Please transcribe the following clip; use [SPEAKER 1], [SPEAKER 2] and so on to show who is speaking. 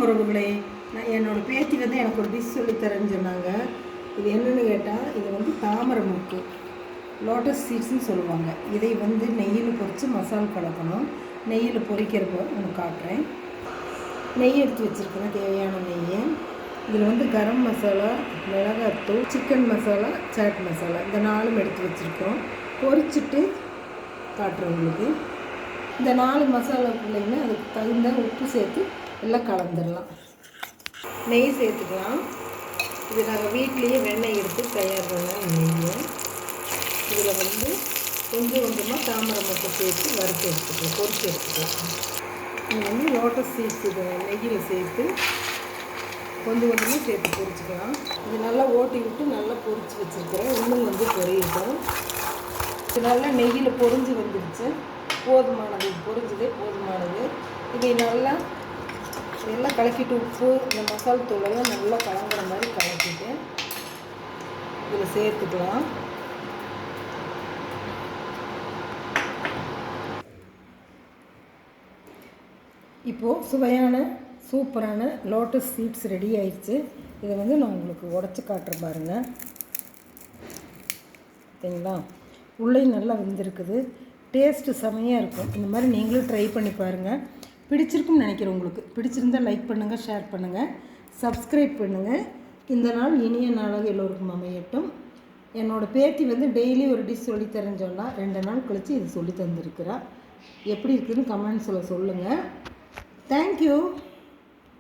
[SPEAKER 1] உறவுகளே, நான் என்னோடய பேத்தி வந்து எனக்கு ஒரு டிஷ் சொல்லித்தரேன்னு சொன்னாங்க. இது என்னென்னு கேட்டால், இது வந்து தாமரை மூக்கு, லோட்டஸ் சீட்ஸ்ன்னு சொல்லுவாங்க. இதை வந்து நெய்யில் பொரித்து மசாலா கலக்கணும். நெய்யில் பொரிக்கிறப்போ நான் காட்டுறேன். நெய் எடுத்து வச்சுருக்கேன், தேவையான நெய். இதில் வந்து கரம் மசாலா, மிளகாத்தூள், சிக்கன் மசாலா, சாட் மசாலா இந்த 4 எடுத்து வச்சுருக்கோம். பொரிச்சிட்டு காட்டுறேன் உங்களுக்கு. இந்த 4 மசாலாக்குள்ளேயுமே அதுக்கு தகுந்த உப்பு சேர்த்து எல்லாம் கலந்துடலாம். நெய் சேர்த்துக்கலாம். இது நாங்கள் வீட்லேயே வெண்ணெய் எடுத்து தயார் பண்ண நெய். இதில் வந்து கொஞ்சம் கொஞ்சமாக தாமரை மூக்கை சேர்த்து வறுத்து எடுத்துக்கலாம், பொரித்து எடுத்துக்கலாம். இது வந்து லோட்டஸ் சீட்ஸ் இதை நெய்யில் சேர்த்து கொஞ்சம் கொஞ்சமாக சேர்த்து பொரிச்சிக்கலாம். இது நல்லா ஓட்டி விட்டு நல்லா பொரித்து வச்சுருக்கிறேன். இன்னும் வந்து பொரியட்டும். இது நல்லா நெய்யில் பொரிஞ்சு வந்துடுச்சு. போதுமானது, பொரிஞ்சதே போதுமானது. இதை நல்லா எல்லாம் கலக்கிட்டு உப்பு இந்த மசாலா தூளெல்லாம் நல்லா கலங்குற மாதிரி கலக்கிட்டு இதில் சேர்த்துக்கலாம். இப்போது சுவையான சூப்பரான லோட்டஸ் சீட்ஸ் ரெடி ஆயிடுச்சு. இதை வந்து நான் உங்களுக்கு உடச்சி காட்டுறேன் பாருங்கள். சரிங்களா, உள்ளே நல்லா வெந்திருக்குது. டேஸ்ட்டு செமையாக இருக்கும். இந்த மாதிரி நீங்களும் ட்ரை பண்ணி பாருங்கள். பிடிச்சிருக்குன்னு நினைக்கிறேன். உங்களுக்கு பிடிச்சிருந்தால் லைக் பண்ணுங்கள், ஷேர் பண்ணுங்கள், சப்ஸ்கிரைப் பண்ணுங்கள். இந்த நாள் இனிய நாளாக எல்லோருக்கும் அமையட்டும். என்னோடய பேத்தி வந்து டெய்லி ஒரு டிஷ் சொல்லித்தரேன்னு சொன்னால் 2 நாள் கழித்து இது சொல்லி தந்துருக்குறா. எப்படி இருக்குதுன்னு கமெண்ட்ஸில் சொல்லுங்கள். தேங்க்யூ.